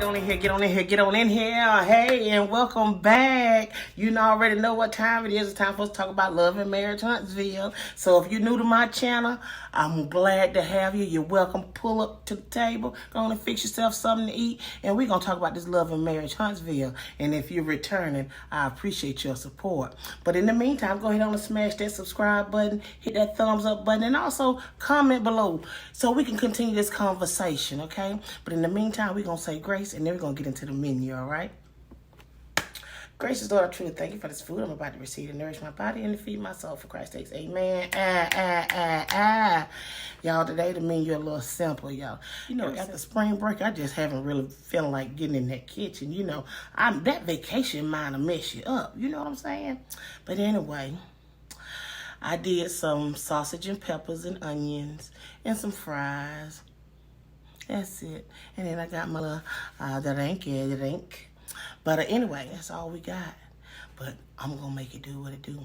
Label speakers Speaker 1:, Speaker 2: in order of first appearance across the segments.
Speaker 1: on in here, get on in here, get on in here. Hey, and welcome back. You already know what time it is. It's time for us to talk about love and marriage Huntsville. So if you're new to my channel, I'm glad to have you. You're welcome. Pull up to the table. Go on and fix yourself something to eat. And we're going to talk about this love and marriage Huntsville. And if you're returning, I appreciate your support. But in the meantime, go ahead on and smash that subscribe button, hit that thumbs up button, and also comment below so we can continue this conversation, okay? But in the meantime, we're going to say grace, and then we're going to get into the menu, all right? Gracious Lord, I truly thank you for this food I'm about to receive to nourish my body and to feed my soul for Christ's sake. Amen. Y'all, today the menu a little simple, y'all. You know, after spring break, I just haven't really feeling like getting in that kitchen. You know, that vacation mind will mess you up. You know what I'm saying? But anyway, I did some sausage and peppers and onions and some fries. That's it. And then I got my little, that ain't. But anyway, that's all we got. But I'm going to make it do what it do.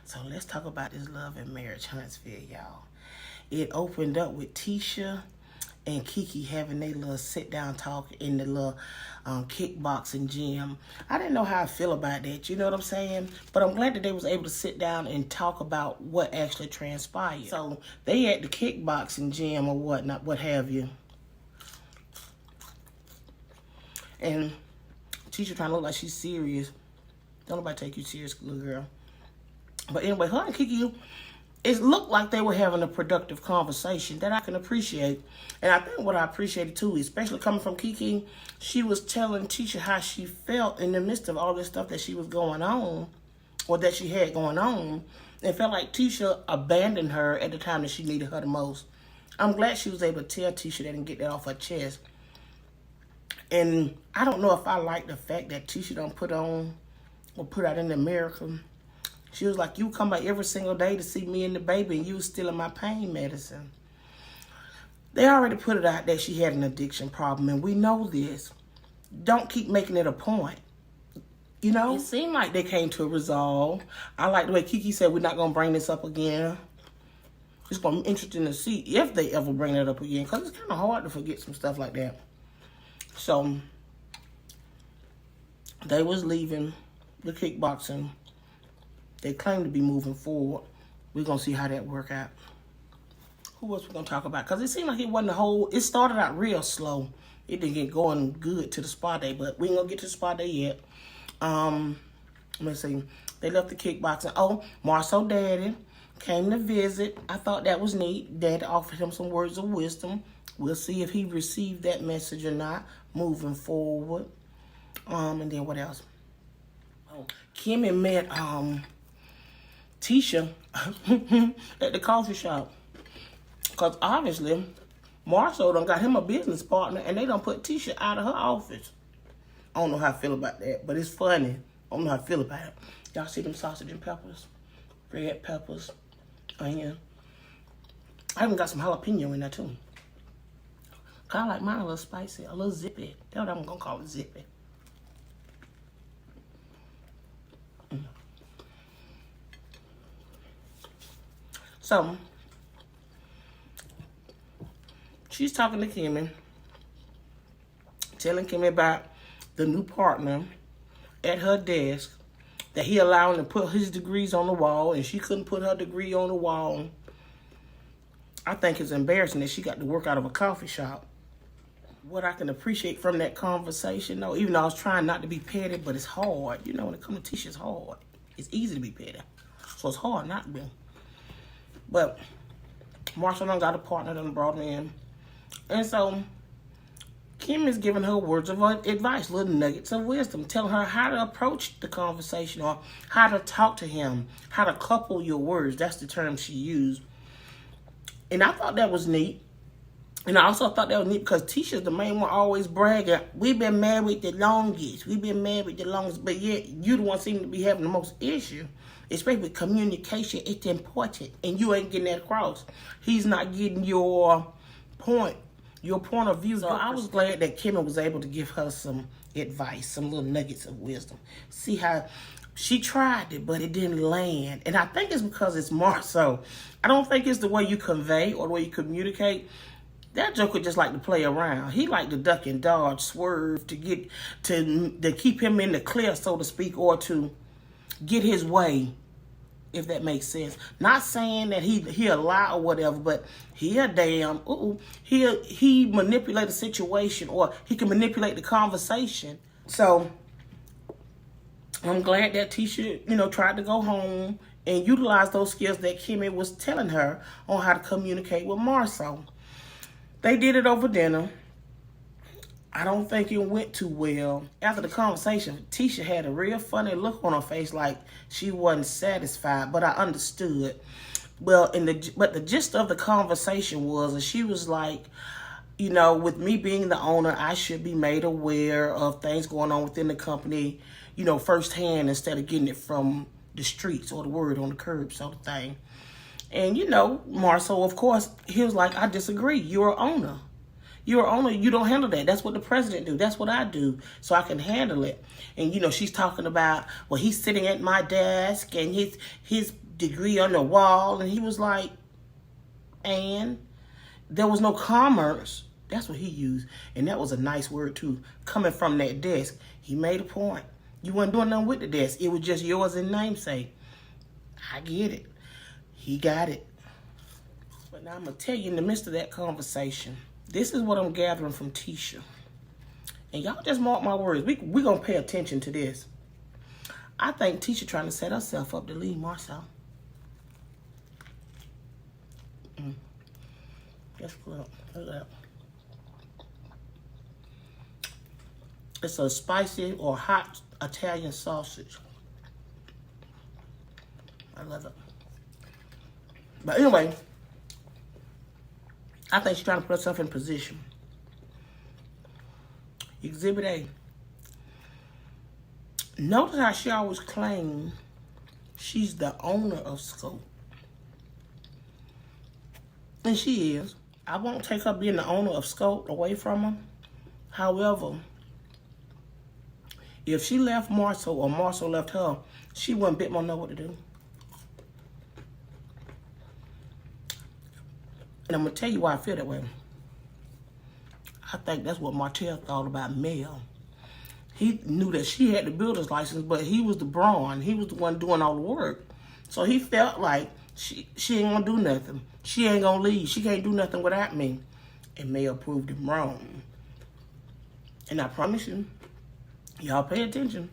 Speaker 1: So let's talk about this love and marriage Huntsville, y'all. It opened up with Tisha and Kiki having their little sit-down talk in the little kickboxing gym. I didn't know how I feel about that, you know what I'm saying? But I'm glad that they was able to sit down and talk about what actually transpired. So they at the kickboxing gym or whatnot, what have you. And Tisha trying to look like she's serious. Don't nobody take you serious, little girl. But anyway, her and Kiki, it looked like they were having a productive conversation that I can appreciate. And I think what I appreciated too, especially coming from Kiki, she was telling Tisha how she felt in the midst of all this stuff that she was going on, or that she had going on. It felt like Tisha abandoned her at the time that she needed her the most. I'm glad she was able to tell Tisha that and get that off her chest. And I don't know if I like the fact that Tisha don't put on or put out in America. She was like, you come by every single day to see me and the baby, and you was stealing my pain medicine. They already put it out that she had an addiction problem, and we know this. Don't keep making it a point. You know, it seemed like they came to a resolve. I like the way Kiki said, we're not going to bring this up again. It's going to be interesting to see if they ever bring that up again, because it's kind of hard to forget some stuff like that. So, they was leaving the kickboxing. They claim to be moving forward. We're going to see how that work out. Who else we going to talk about? Because it seemed like it wasn't it started out real slow. It didn't get going good to the spa day, but we ain't going to get to the spa day yet. Let's see. They left the kickboxing. Oh, Marceau daddy came to visit. I thought that was neat. Dad offered him some words of wisdom. We'll see if he received that message or not moving forward. And then what else? Oh, Kimmy met Tisha at the coffee shop. Because obviously, Marceau done got him a business partner, and they done put Tisha out of her office. I don't know how I feel about that, but it's funny. I don't know how I feel about it. Y'all see them sausage and peppers? Red peppers, onion. I even got some jalapeno in there too. I like mine a little spicy, a little zippy. That's what I'm going to call it, zippy. So, she's talking to Kimmy, telling Kimmy about the new partner at her desk, that he allowed him to put his degrees on the wall, and she couldn't put her degree on the wall. I think it's embarrassing that she got to work out of a coffee shop. What I can appreciate from that conversation, though, even though I was trying not to be petty, but it's hard. You know, when it comes to Tisha, it's hard. It's easy to be petty. So it's hard not to be. But Marshall done got a partner that brought him in. And so Kim is giving her words of advice, little nuggets of wisdom, telling her how to approach the conversation or how to talk to him, how to couple your words. That's the term she used. And I thought that was neat. And I also thought that was neat because Tisha's the main one always bragging, we've been married the longest. We've been married the longest. But yet, you the one seem to be having the most issue. Especially with communication, it's important. And you ain't getting that across. He's not getting your point of view. So I was glad that Kimmy was able to give her some advice, some little nuggets of wisdom. See how she tried it, but it didn't land. And I think it's because it's Marceau. I don't think it's the way you convey or the way you communicate. That joker just like to play around. He like to duck and dodge, swerve to keep him in the clear, so to speak, or to get his way, if that makes sense. Not saying that he'll lie or whatever, but he manipulate the situation, or he can manipulate the conversation. So I'm glad that Tisha, tried to go home and utilize those skills that Kimmy was telling her on how to communicate with Marceau. They did it over dinner. I don't think it went too well. After the conversation, Tisha had a real funny look on her face, like she wasn't satisfied, but I understood. Well, but the gist of the conversation was, and she was like, with me being the owner, I should be made aware of things going on within the company, firsthand, instead of getting it from the streets or the word on the curb, sort of thing. And, Marceau, of course, he was like, I disagree. You're an owner. You're an owner. You don't handle that. That's what the president do. That's what I do, so I can handle it. And, she's talking about, well, he's sitting at my desk and his degree on the wall. And he was like, and there was no commerce. That's what he used. And that was a nice word, too, coming from that desk. He made a point. You weren't doing nothing with the desk. It was just yours in namesake. I get it. He got it. But now I'm going to tell you, in the midst of that conversation, this is what I'm gathering from Tisha. And y'all just mark my words. We're going to pay attention to this. I think Tisha trying to set herself up to leave Marceau. Let's look at that. It's a spicy or hot Italian sausage. I love it. But anyway, I think she's trying to put herself in position. Exhibit A. Notice how she always claims she's the owner of Scope. And she is. I won't take her being the owner of Scope away from her. However, if she left Marceau or Marceau left her, she wouldn't bit more know what to do. And I'm going to tell you why I feel that way. I think that's what Martell thought about Mel. He knew that she had the builder's license, but he was the brawn. He was the one doing all the work. So he felt like she ain't going to do nothing. She ain't going to leave. She can't do nothing without me. And Mel proved him wrong. And I promise you, y'all pay attention.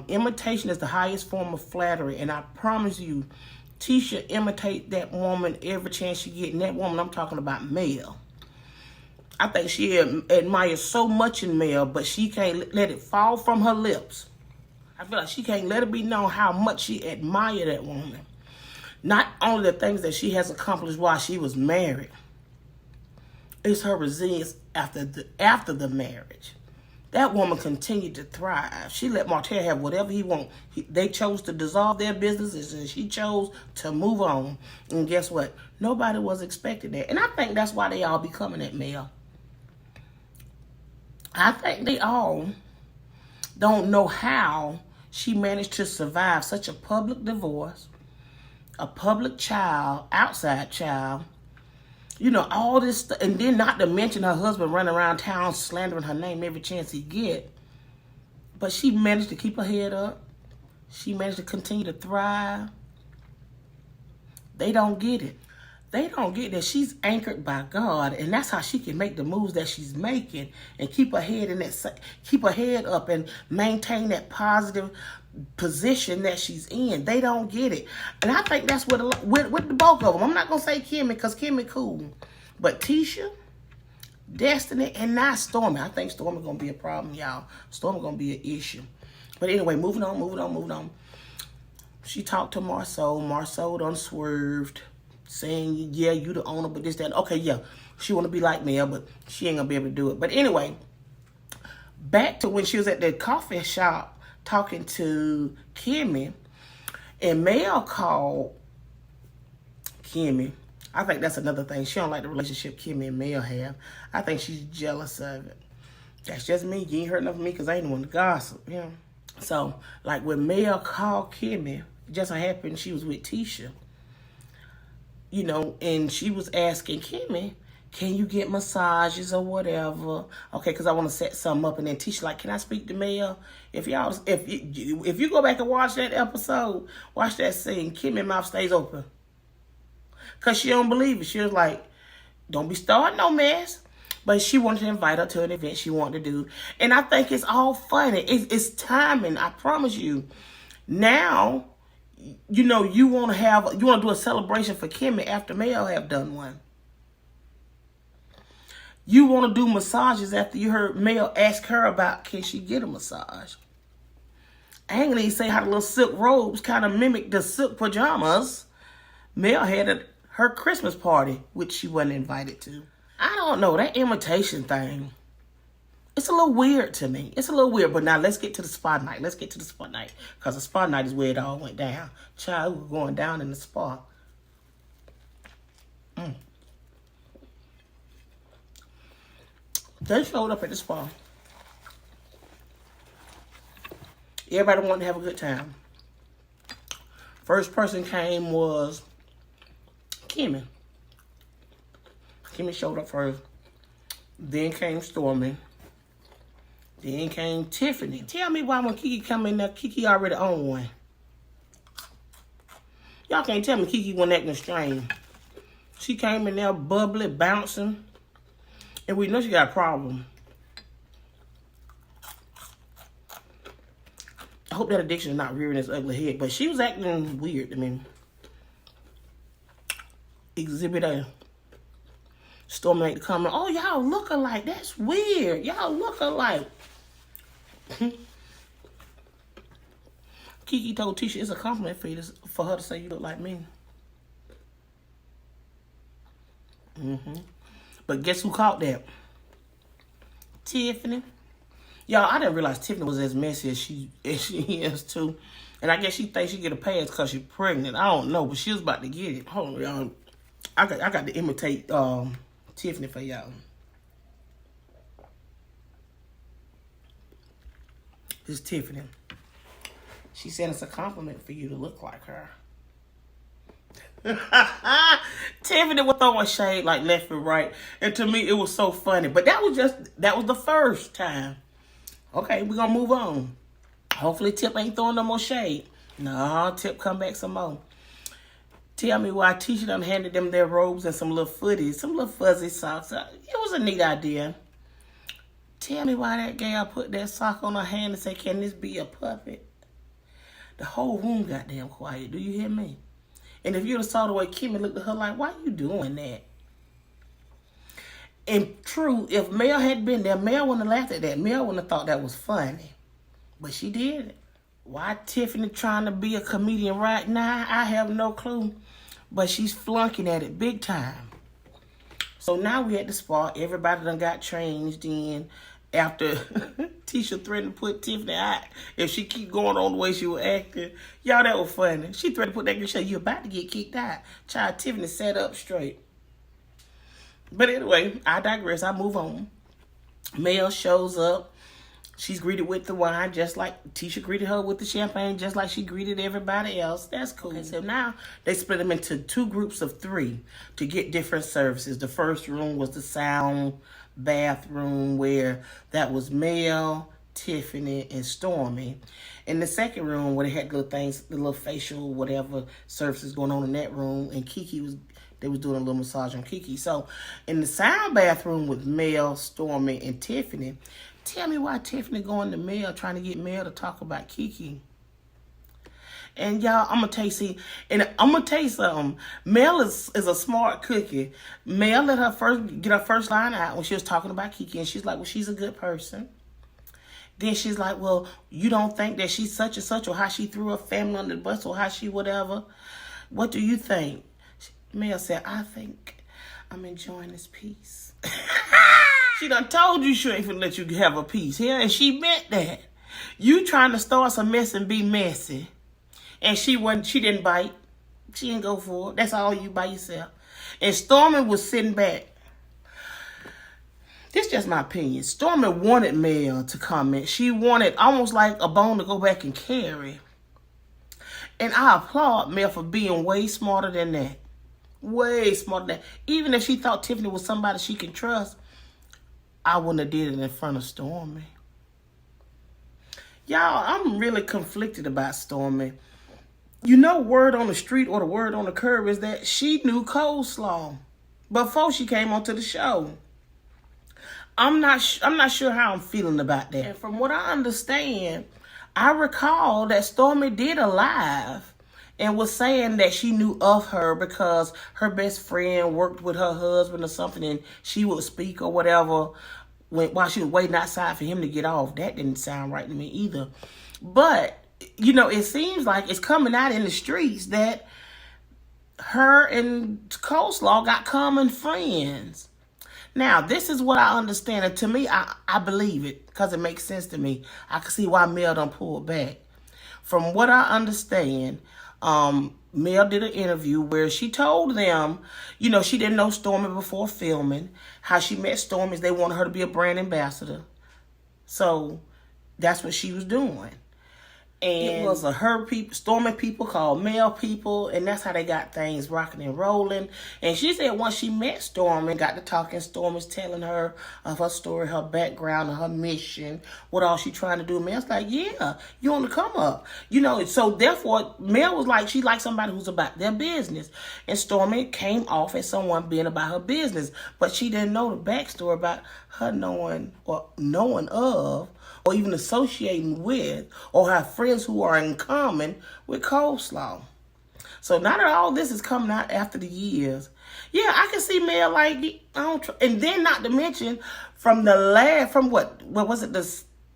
Speaker 1: Imitation is the highest form of flattery. And I promise you, Tisha imitate that woman every chance she get. And that woman, I'm talking about Mel. I think she admires so much in Mel, but she can't let it fall from her lips. I feel like she can't let it be known how much she admired that woman. Not only the things that she has accomplished while she was married. It's her resilience after the marriage. That woman continued to thrive. She let Martell have whatever he want. They chose to dissolve their businesses, and she chose to move on. And guess what? Nobody was expecting that. And I think that's why they all be coming at Mel. I think they all don't know how she managed to survive such a public divorce, a public child, outside child, all this stuff, and then not to mention her husband running around town slandering her name every chance he get. But she managed to keep her head up. She managed to continue to thrive. They don't get it. They don't get that she's anchored by God, and that's how she can make the moves that she's making and keep her head up and maintain that positive position that she's in. They don't get it. And I think that's with the bulk of them. I'm not going to say Kimmy, because Kimmy cool. But Tisha, Destiny, and now Stormy. I think Stormy going to be a problem, y'all. Stormy going to be an issue. But anyway, moving on. She talked to Marceau. Marceau done swerved, saying, yeah, you the owner, but this, that. Okay, yeah, she want to be like Mel, but she ain't going to be able to do it. But anyway, back to when she was at the coffee shop talking to Kimmy, and Mel called Kimmy. I think that's another thing. She don't like the relationship Kimmy and Mel have. I think she's jealous of it. That's just me. You ain't heard enough of me because I ain't the one to gossip, So, like when Mel called Kimmy, just so happened she was with Tisha. you know, and she was asking Kimmy, can you get massages or whatever? Okay, because I want to set something up. And then Tisha like, can I speak to Mel? If you go back and watch that episode, watch that scene, Kimmy's mouth stays open. Because she don't believe it. She was like, don't be starting no mess. But she wanted to invite her to an event she wanted to do. And I think it's all funny. It's timing, I promise you. Now, you know, you want to do a celebration for Kimmy after Mel have done one. You want to do massages after you heard Mel ask her about, can she get a massage? I ain't gonna say how the little silk robes kind of mimic the silk pajamas Mel had at her Christmas party, which she wasn't invited to. I don't know, that invitation thing, it's a little weird to me. It's a little weird, but now let's get to the spa night. Let's get to the spa night, because the spa night is where it all went down. Child, we were going down in the spa. They showed up at the spa. Everybody wanted to have a good time. First person came was Kimmy. Kimmy showed up first. Then came Stormy. Then came Tiffany. Tell me why when Kiki come in there, Kiki already owned one. Y'all can't tell me Kiki wasn't acting strange. She came in there bubbly, bouncing. And we know she got a problem. I hope that addiction is not rearing its ugly head. But she was acting weird to me. Exhibit A. Stormy made the comment, oh, y'all look alike. That's weird. Y'all look alike. Kiki told Tisha it's a compliment for her to say you look like me. But guess who caught that? Tiffany. Y'all, I didn't realize Tiffany was as messy as she is too. And I guess she thinks she get a pass because she's pregnant. I don't know, but she was about to get it. Hold on, y'all. I got to imitate Tiffany for y'all. This is Tiffany. She said it's a compliment for you to look like her. Tiffany was throwing shade like left and right. And to me, it was so funny. But that was the first time. Okay, we're going to move on. Hopefully Tip ain't throwing no more shade. No, Tip come back some more. Tell me why Tisha done handed them their robes and some little footies, some little fuzzy socks. It was a neat idea. Tell me why that gal put that sock on her hand and said, can this be a puppet? The whole room got damn quiet. Do you hear me? And if you'd have saw the way Kimmy looked at her like, why you doing that? And true, if Mel had been there, Mel wouldn't have laughed at that. Mel wouldn't have thought that was funny. But she did it. Why Tiffany trying to be a comedian right now, I have no clue. But she's flunking at it big time. So now we at the spa. Everybody done got changed in. After Tisha threatened to put Tiffany out if she keep going on the way she was acting. Y'all, that was funny. She threatened to put that girl, she said, you about to get kicked out. Child, Tiffany sat up straight. But anyway, I digress. I move on. Mel shows up. She's greeted with the wine, just like Tisha greeted her with the champagne, just like she greeted everybody else. That's cool. Okay, so now they split them into 2 groups of 3 to get different services. The first room was the sound bathroom, where that was Mel, Tiffany, and Stormy. In the second room, where they had little things, the little facial, whatever services going on in that room, and they was doing a little massage on Kiki. So in the sound bathroom with Mel, Stormy, and Tiffany, tell me why Tiffany going to Mel, trying to get Mel to talk about Kiki. And y'all, I'm going to tell you something. Mel is a smart cookie. Mel let her get her first line out when she was talking about Kiki. And she's like, well, she's a good person. Then she's like, well, you don't think that she's such and such, or how she threw her family under the bus, or how she whatever. What do you think? Mel said, I think I'm enjoying this peace. She done told you she ain't finna let you have a peace here. And she meant that. You trying to start some mess and be messy. And she didn't bite. She didn't go for it. That's all you by yourself. And Stormy was sitting back. This is just my opinion. Stormy wanted Mel to comment. She wanted almost like a bone to go back and carry. And I applaud Mel for being way smarter than that. Way smarter than that. Even if she thought Tiffany was somebody she can trust, I wouldn't have did it in front of Stormy. Y'all, I'm really conflicted about Stormy. You know, word on the street or the word on the curb is that she knew Coleslaw before she came onto the show. I'm not sure how I'm feeling about that. And from what I understand, I recall that Stormy did a live and was saying that she knew of her because her best friend worked with her husband or something, and she would speak or whatever while she was waiting outside for him to get off. That didn't sound right to me either. But, you know, it seems like it's coming out in the streets that her and Coleslaw got common friends. Now, this is what I understand. And to me, I believe it because it makes sense to me. I can see why Mel done pulled back. From what I understand, Mel did an interview where she told them, you know, she didn't know Stormy before filming. How she met Stormy is they wanted her to be a brand ambassador. So that's what she was doing. And it was a her people, Stormy people called Mel people, and that's how they got things rocking and rolling. And she said once she met Stormy and got to talking, Stormy's telling her of her story, her background, and her mission, what all she trying to do. Mel's like, yeah, you on the come up. You know, so therefore, Mel was like, she likes somebody who's about their business. And Stormy came off as someone being about her business, but she didn't know the backstory about her knowing of, or even associating with, or have friends who are in common with Coleslaw. So now that all this is coming out after the years, yeah, I can see Mel like, and then not to mention from what was it, the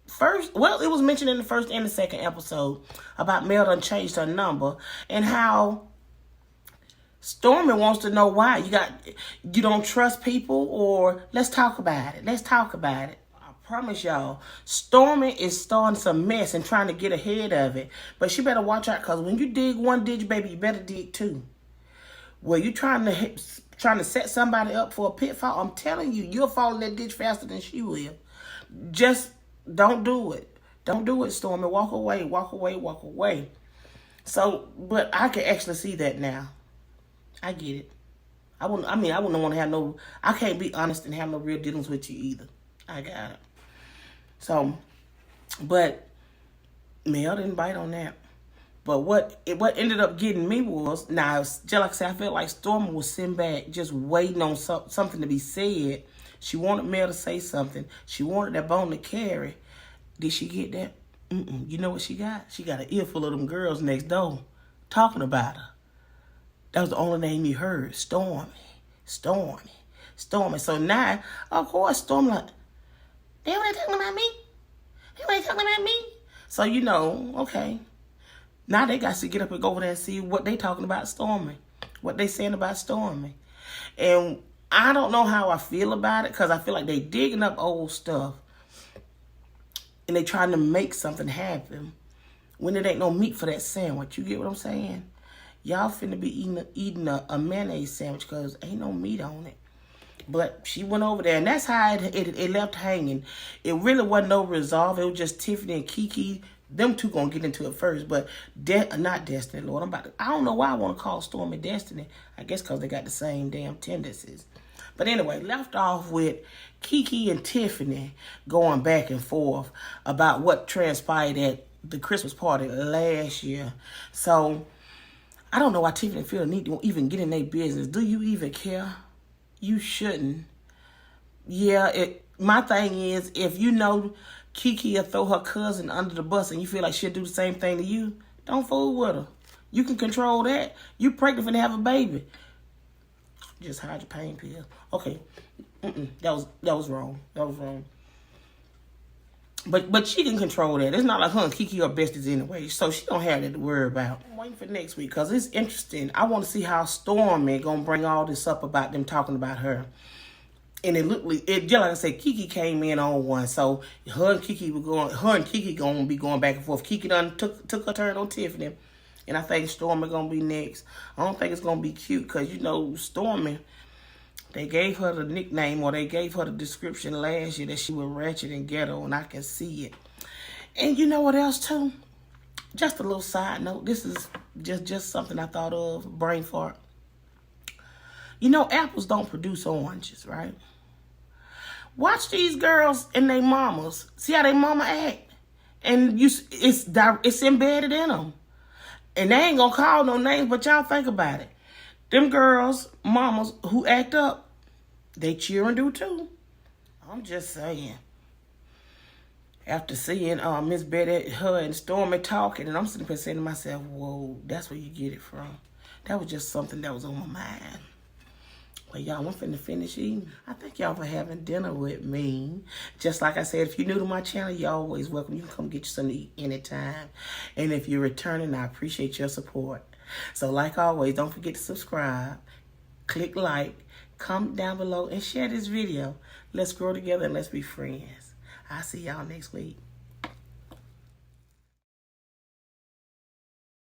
Speaker 1: first, well, it was mentioned in the first and the second episode about Mel done changed her number and how Stormy wants to know why. You don't trust people, or let's talk about it. Let's talk about it. I promise y'all, Stormy is starting some mess and trying to get ahead of it. But she better watch out, because when you dig one ditch, baby, you better dig two. Well, you trying to set somebody up for a pitfall, I'm telling you, you'll fall in that ditch faster than she will. Just don't do it. Don't do it, Stormy. Walk away, walk away, walk away. So, but I can actually see that now. I get it. I wouldn't want to have no, I can't be honest and have no real dealings with you either. I got it. So, but Mel didn't bite on that. But what ended up getting me was, now, just like I said, I felt like Stormy was sitting back just waiting on something to be said. She wanted Mel to say something. She wanted that bone to carry. Did she get that? You know what she got? She got an earful of them girls next door talking about her. That was the only name you heard. Stormy. Stormy. Stormy. So now, of course, Stormy like, they ain't talking about me. They ain't talking about me. So, you know, okay. Now they got to get up and go over there and see what they talking about Stormy. What they saying about Stormy. And I don't know how I feel about it, because I feel like they digging up old stuff. And they trying to make something happen when it ain't no meat for that sandwich. You get what I'm saying? Y'all finna be eating a mayonnaise sandwich because ain't no meat on it. But she went over there, and that's how it left hanging. It really wasn't no resolve. It was just Tiffany and Kiki. Them two gonna get into it first, but not Destiny, Lord. I don't know why I want to call Stormy Destiny. I guess because they got the same damn tendencies. But anyway, left off with Kiki and Tiffany going back and forth about what transpired at the Christmas party last year. So I don't know why Tiffany feel the need to even get in their business. Do you even care? You shouldn't. Yeah, my thing is, if you know Kiki will throw her cousin under the bus and you feel like she'll do the same thing to you, don't fool with her. You can control that. You pregnant and have a baby. Just hide your pain pill. Okay. That was wrong. That was wrong. But she can control that. It's not like her and Kiki are besties anyway, so she don't have that to worry about. I'm waiting for next week because it's interesting. I want to see how Stormy gonna bring all this up about them talking about her. And just like I said, Kiki came in on one, so her and Kiki gonna be going back and forth. Kiki done took her turn on Tiffany, and I think Stormy gonna be next. I don't think it's gonna be cute because you know Stormy, they gave her the nickname, or they gave her the description last year that she was ratchet and ghetto, and I can see it. And you know what else too? Just a little side note. This is just something I thought of, brain fart. You know, apples don't produce oranges, right? Watch these girls and their mamas. See how their mama act? And it's embedded in them. And they ain't gonna call no names, but y'all think about it. Them girls, mamas who act up, they cheer and do too. I'm just saying. After seeing Miss Betty, her and Stormy talking, and I'm sitting there saying to myself, whoa, that's where you get it from. That was just something that was on my mind. Well, y'all, I'm finna finish eating. I thank y'all for having dinner with me. Just like I said, if you're new to my channel, you're always welcome. You can come get you something to eat anytime. And if you're returning, I appreciate your support. So like always, don't forget to subscribe, click like, comment down below, and share this video. Let's grow together and let's be friends. I'll see y'all next week.